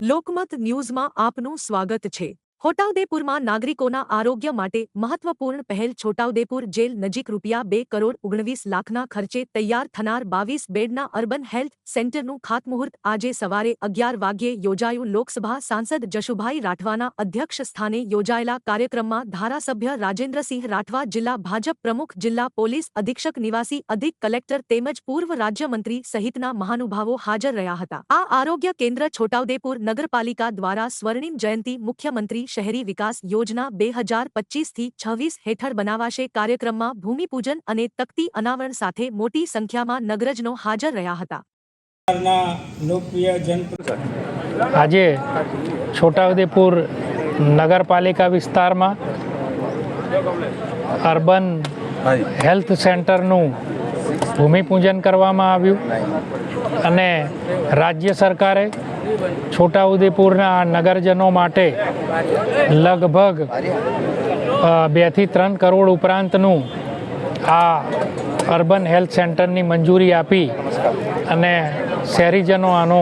લોકમત ન્યૂઝમાં આપનું સ્વાગત છે। છોટાઉદેપુરમાં નાગરિકોના આરોગ્ય માટે મહત્વપૂર્ણ પહેલ। છોટાઉદેપુર જેલ નજીક ₹2 કરોડ 19 લાખના ખર્ચે તૈયાર થનાર 22 બેડના અર્બન હેલ્થ સેન્ટરનું ખાતમુહૂર્ત આજે સવારે 11 વાગ્યે યોજાયું। લોકસભા સાંસદ જશુભાઈ રાઠવાના અધ્યક્ષ સ્થાને યોજાયેલા કાર્યક્રમમાં ધારાસભ્ય રાજેન્દ્રસિંહ રાઠવા, જિલ્લા ભાજપ પ્રમુખ, જિલ્લા પોલીસ અધિક્ષક, નિવાસી અધિક કલેક્ટર તેમજ પૂર્વ રાજ્યમંત્રી સહિતના મહાનુભાવો હાજર રહ્યા હતા। આ આરોગ્ય કેન્દ્ર છોટાઉદેપુર નગરપાલિકા દ્વારા સ્વર્ણિમ જયંતિ મુખ્યમંત્રી શહેરી વિકાસ યોજના 2025થી 26 હેઠળ બનાવાશે। કાર્યક્રમમાં ભૂમિપૂજન અને તકતી અનાવરણ સાથે મોટી સંખ્યામાં નગરજનો હાજર રહ્યા હતા। આજે છોટાઉદેપુર નગરપાલિકા વિસ્તારમાં અર્બન હેલ્થ સેન્ટરનું ભૂમિપૂજન કરવામાં આવ્યું અને રાજ્ય સરકારે છોટાઉદેપુરના નગરજનો માટે લગભગ 2 થી 3 કરોડ ઉપરાંતનું આ અર્બન હેલ્થ સેન્ટરની મંજૂરી આપી અને શહેરીજનો આનો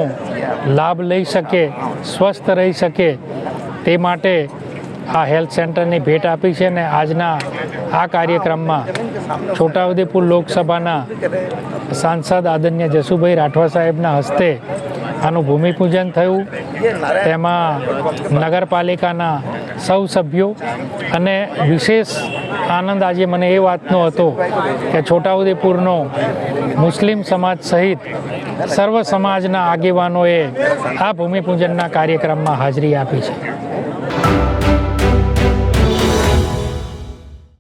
લાભ લઈ શકે, સ્વસ્થ રહી શકે તે માટે આ હેલ્થ સેન્ટરની ભેટ આપી છે। અને આજના આ કાર્યક્રમમાં છોટાઉદેપુર લોકસભાના સાંસદ આદરણીય જશુભાઈ રાઠવા સાહેબના હસ્તે આનું ભૂમિપૂજન થયું। તેમાં નગરપાલિકાના સૌ સભ્યો અને વિશેષ આનંદ આજે મને એ વાતનો હતો કે છોટાઉદેપુરનો મુસ્લિમ સમાજ સહિત સર્વ સમાજના આગેવાનોએ આ ભૂમિપૂજનના કાર્યક્રમમાં હાજરી આપી છે।